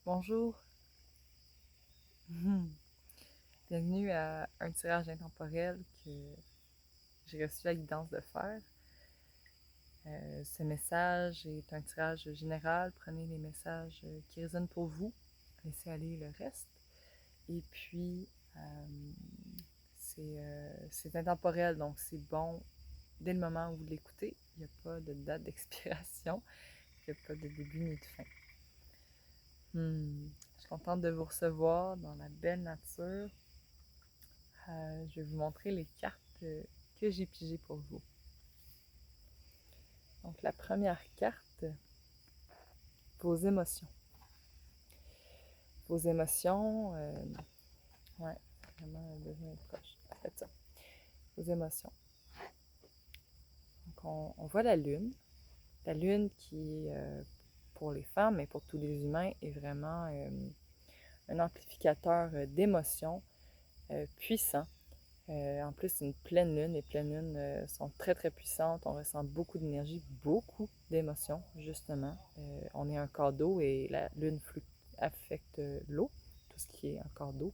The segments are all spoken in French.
Bonjour, bienvenue à un tirage intemporel que j'ai reçu la guidance de faire. Ce message est un tirage général. Prenez les messages qui résonnent pour vous, laissez aller le reste. Et puis, c'est intemporel, donc c'est bon dès le moment où vous l'écoutez. Il n'y a pas de date d'expiration, il n'y a pas de début ni de fin. Je suis contente de vous recevoir dans la belle nature. Je vais vous montrer les cartes que j'ai pigées pour vous. Donc, la première carte, vos émotions. Vos émotions, ouais, vraiment besoin d'être proche. Faites ça. Vos émotions. Donc, on voit la lune. La lune qui, pour les femmes et pour tous les humains, est vraiment un amplificateur d'émotions puissant. En plus, c'est une pleine lune. Les pleines lunes sont très, très puissantes. On ressent beaucoup d'énergie, beaucoup d'émotions, justement. On est un corps d'eau et la lune affecte l'eau, tout ce qui est un corps d'eau.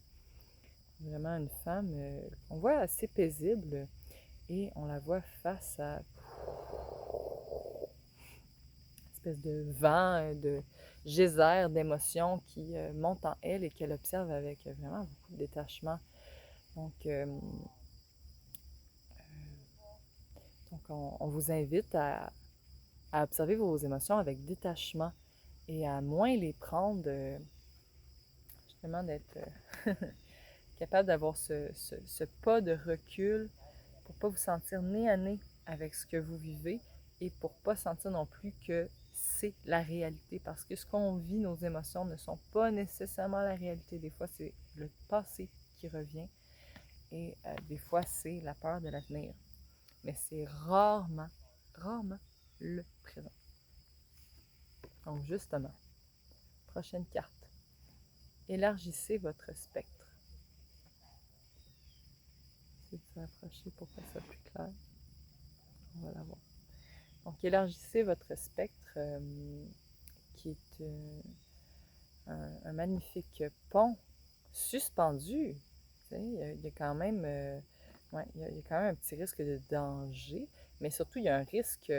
Vraiment une femme, on voit assez paisible et on la voit face à une espèce de vent, de geyser d'émotions qui monte en elle et qu'elle observe avec vraiment beaucoup de détachement. Donc, on vous invite à observer vos émotions avec détachement et à moins les prendre, justement d'être capable d'avoir ce pas de recul pour pas vous sentir nez à nez avec ce que vous vivez et pour pas sentir non plus que c'est la réalité. Parce que ce qu'on vit, nos émotions ne sont pas nécessairement la réalité. Des fois, c'est le passé qui revient et des fois, c'est la peur de l'avenir. Mais c'est rarement, rarement le présent. Donc justement, prochaine carte. Élargissez votre spectre. Si tu veux approcher pour que ça soit plus clair, on va la voir. Donc élargissez votre spectre qui est un magnifique pont suspendu. Il y a quand même, ouais, il y a quand même un petit risque de danger, mais surtout il y a un risque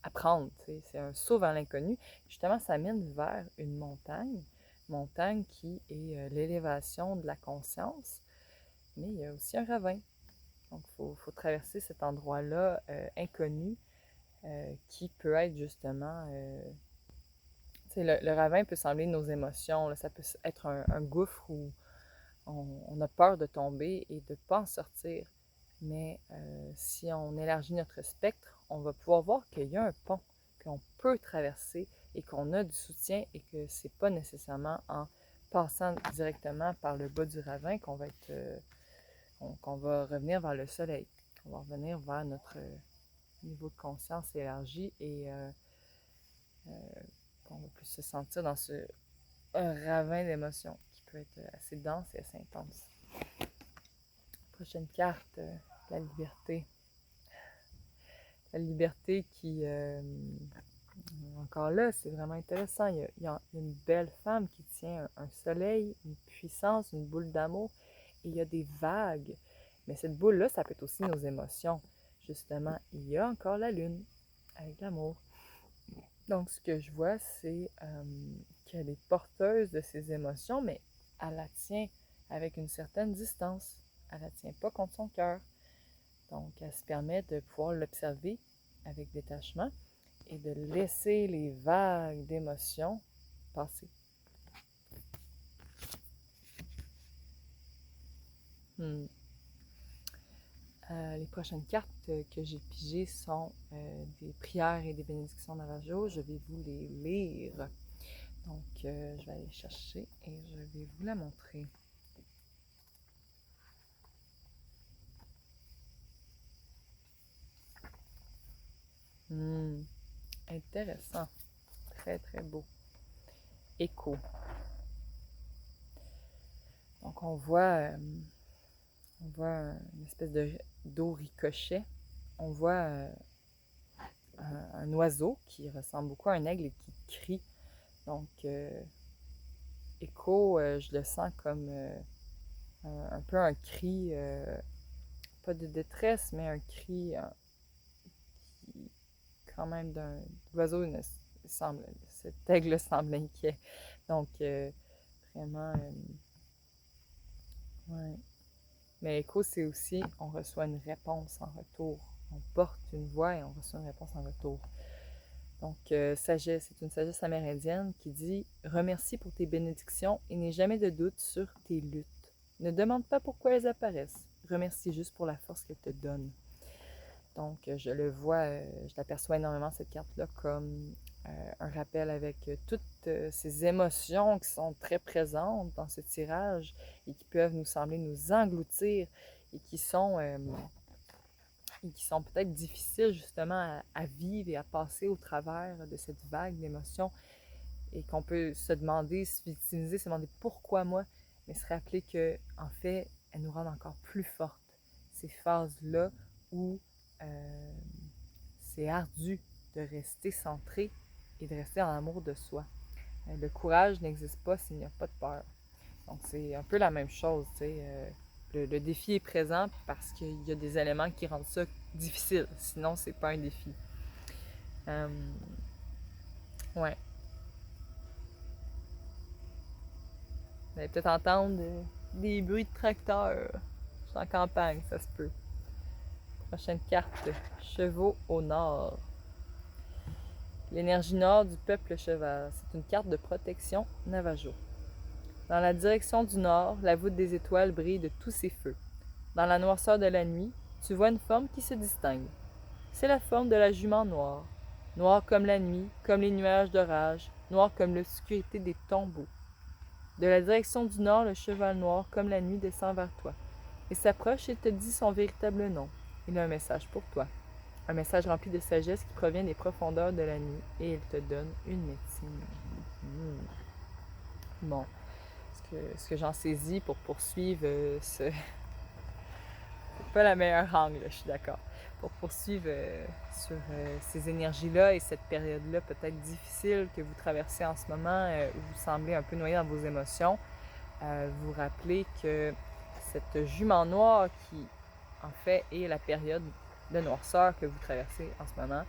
à prendre. C'est un saut vers l'inconnu. Justement, ça mène vers une montagne qui est l'élévation de la conscience, mais il y a aussi un ravin. Donc, faut traverser cet endroit-là inconnu qui peut être justement le ravin peut sembler nos émotions, là, ça peut être un gouffre où on a peur de tomber et de ne pas en sortir. Mais si on élargit notre spectre, on va pouvoir voir qu'il y a un pont qu'on peut traverser et qu'on a du soutien et que c'est pas nécessairement en passant directement par le bas du ravin qu'on va être qu'on va revenir vers le soleil. On va revenir vers notre niveau de conscience élargi et qu'on va plus se sentir dans ce ravin d'émotions qui peut être assez dense et assez intense. Prochaine carte, la liberté. La liberté qui, encore là, c'est vraiment intéressant. Il y a une belle femme qui tient un soleil, une puissance, une boule d'amour, et il y a des vagues. Mais cette boule-là, ça peut être aussi nos émotions. Justement, il y a encore la lune avec l'amour. Donc, ce que je vois, c'est qu'elle est porteuse de ses émotions, mais elle la tient avec une certaine distance. Elle la tient pas contre son cœur. Donc, elle se permet de pouvoir l'observer avec détachement et de laisser les vagues d'émotions passer. Hmm. Les prochaines cartes que j'ai pigées sont des prières et des bénédictions Navajo. Je vais vous les lire. Donc, je vais aller chercher et je vais vous la montrer. Intéressant. Très, très beau. Écho. Donc, on voit une espèce d'eau ricochet. On voit un oiseau qui ressemble beaucoup à un aigle et qui crie. Donc, écho, je le sens comme un peu un cri, pas de détresse, mais un cri qui, quand même, d'un oiseau, cet aigle semble inquiet. Donc, vraiment, ouais. Mais écho, c'est aussi, on reçoit une réponse en retour. On porte une voix et on reçoit une réponse en retour. Donc, sagesse, c'est une sagesse amérindienne qui dit « Remercie pour tes bénédictions et n'aie jamais de doute sur tes luttes. Ne demande pas pourquoi elles apparaissent. Remercie juste pour la force qu'elles te donnent. » Donc, je le vois, je l'aperçois énormément, cette carte-là, comme un rappel avec toutes ces émotions qui sont très présentes dans ce tirage et qui peuvent nous sembler nous engloutir et qui sont peut-être difficiles justement à vivre et à passer au travers de cette vague d'émotions et qu'on peut se demander, se victimiser, se demander pourquoi moi, mais se rappeler que en fait, elles nous rendent encore plus fortes. Ces phases-là où c'est ardu de rester centré et de rester en amour de soi. Le courage n'existe pas s'il n'y a pas de peur. Donc c'est un peu la même chose, tu sais. Le défi est présent parce qu'il y a des éléments qui rendent ça difficile. Sinon, c'est pas un défi. Ouais. Vous allez peut-être entendre des bruits de tracteur. Je suis en campagne, ça se peut. Prochaine carte, chevaux au nord. L'énergie nord du peuple cheval. C'est une carte de protection Navajo. Dans la direction du nord, la voûte des étoiles brille de tous ses feux. Dans la noirceur de la nuit, tu vois une forme qui se distingue. C'est la forme de la jument noire. Noire comme la nuit, comme les nuages d'orage, noire comme l'obscurité des tombeaux. De la direction du nord, le cheval noir, comme la nuit, descend vers toi. Il s'approche et te dit son véritable nom. Il a un message pour toi. Un message rempli de sagesse qui provient des profondeurs de la nuit, et il te donne une médecine. Bon, ce que j'en saisis pour poursuivre c'est pas la meilleure angle, je suis d'accord. Pour poursuivre sur ces énergies-là et cette période-là peut-être difficile que vous traversez en ce moment, où vous semblez un peu noyé dans vos émotions, vous rappelez que cette jument noire qui, en fait, est la période de noirceur que vous traversez en ce moment,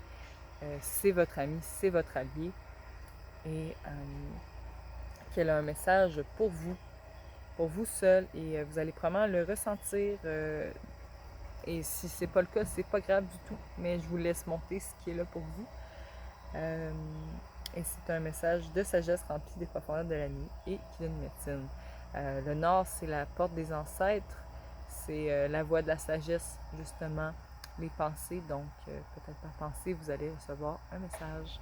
c'est votre ami, c'est votre allié, et qu'elle a un message pour vous seul, et vous allez probablement le ressentir, et si c'est pas le cas, c'est pas grave du tout, mais je vous laisse monter ce qui est là pour vous. Et c'est un message de sagesse rempli des profondeurs de la nuit et qui donne une médecine. Le nord, c'est la porte des ancêtres, c'est la voie de la sagesse, justement, les pensées. Donc, peut-être par pensée, vous allez recevoir un message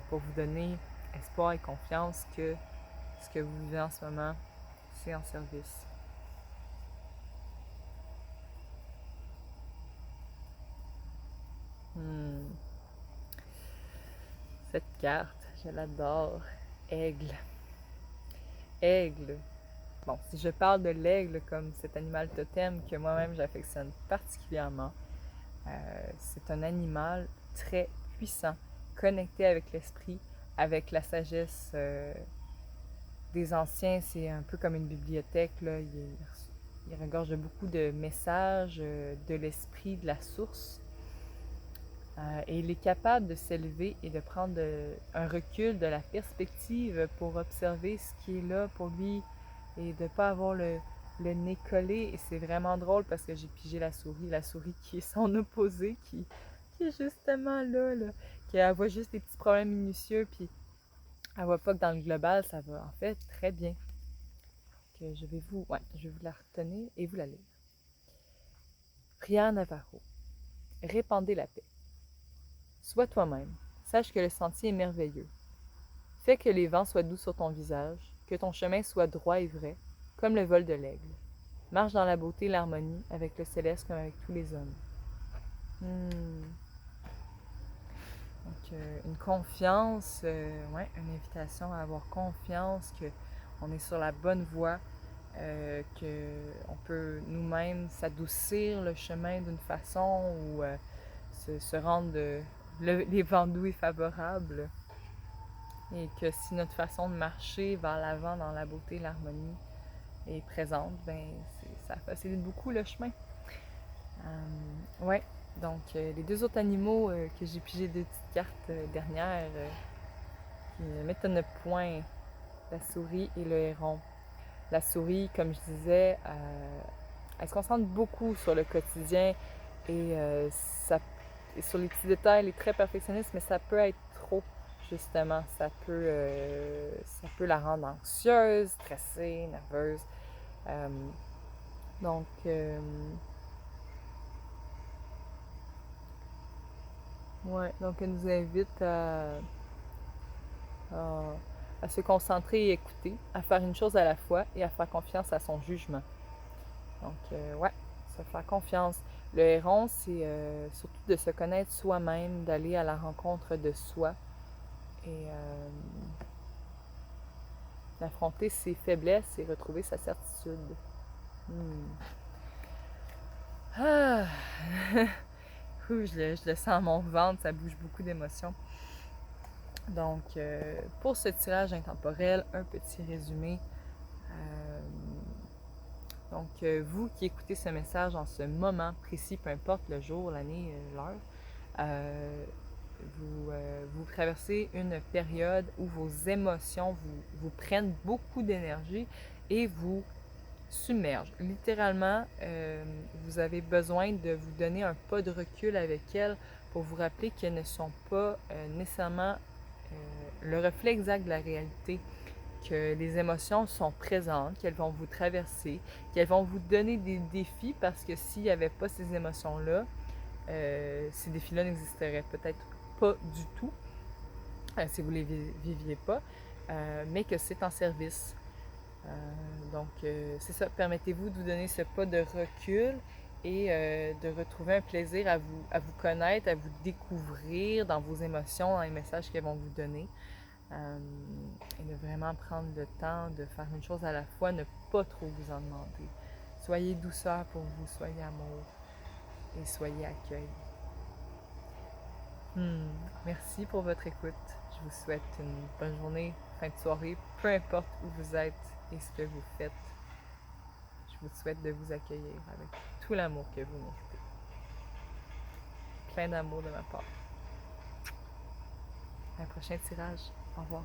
pour vous donner espoir et confiance que ce que vous vivez en ce moment, c'est en service. Cette carte, je l'adore. Aigle. Aigle. Bon, si je parle de l'aigle comme cet animal totem que moi-même j'affectionne particulièrement, c'est un animal très puissant, connecté avec l'esprit, avec la sagesse des anciens. C'est un peu comme une bibliothèque, là. Il regorge beaucoup de messages de l'esprit, de la source. Et il est capable de s'élever et de prendre un recul de la perspective pour observer ce qui est là pour lui et de ne pas avoir le nez collé. Et c'est vraiment drôle parce que j'ai pigé la souris qui est son opposé, qui est justement là, qui elle voit juste des petits problèmes minutieux, puis elle voit pas que dans le global, ça va en fait très bien. Que je vais vous la retenir et vous la lire. Prière Navajo. Répandez la paix. Sois toi-même. Sache que le sentier est merveilleux. Fais que les vents soient doux sur ton visage, que ton chemin soit droit et vrai, comme le vol de l'aigle. Marche dans la beauté et l'harmonie avec le céleste comme avec tous les hommes. Donc, une confiance, une invitation à avoir confiance qu'on est sur la bonne voie, qu'on peut nous-mêmes s'adoucir le chemin d'une façon ou se rendre les vents doux et favorables. Et que si notre façon de marcher vers l'avant dans la beauté et l'harmonie est présente, ben ça facilite beaucoup le chemin. Ouais, donc les deux autres animaux que j'ai pigé deux petites cartes dernières qui ne m'étonnent point, la souris et le héron. La souris, comme je disais, elle se concentre beaucoup sur le quotidien et sur les petits détails, elle est très perfectionniste, mais ça peut être trop, justement. Ça peut la rendre anxieuse, stressée, nerveuse. Euh, donc, ouais, donc elle nous invite à, à se concentrer et écouter, à faire une chose à la fois et à faire confiance à son jugement. Donc, ouais, se faire confiance. Le héron, c'est surtout de se connaître soi-même, d'aller à la rencontre de soi et d'affronter ses faiblesses et retrouver sa certitude. Ah! Je le sens à mon ventre, ça bouge beaucoup d'émotions. Donc, pour ce tirage intemporel, un petit résumé. Euh, donc, vous qui écoutez ce message en ce moment précis, peu importe le jour, l'année, l'heure, vous traversez une période où vos émotions vous prennent beaucoup d'énergie et vous submergent. Littéralement, vous avez besoin de vous donner un pas de recul avec elles pour vous rappeler qu'elles ne sont pas nécessairement le reflet exact de la réalité, que les émotions sont présentes, qu'elles vont vous traverser, qu'elles vont vous donner des défis parce que s'il n'y avait pas ces émotions-là, ces défis-là n'existeraient peut-être pas du tout si vous ne les viviez pas, mais que c'est en service. Donc, c'est ça, permettez-vous de vous donner ce pas de recul et de retrouver un plaisir à vous connaître, à vous découvrir dans vos émotions, dans les messages qu'elles vont vous donner. Et de vraiment prendre le temps de faire une chose à la fois, ne pas trop vous en demander. Soyez douceur pour vous, soyez amour et soyez accueil. Merci pour votre écoute. Je vous souhaite une bonne journée, fin de soirée, peu importe où vous êtes et ce que vous faites. Je vous souhaite de vous accueillir avec tout l'amour que vous méritez. Plein d'amour de ma part. À un prochain tirage. Au revoir.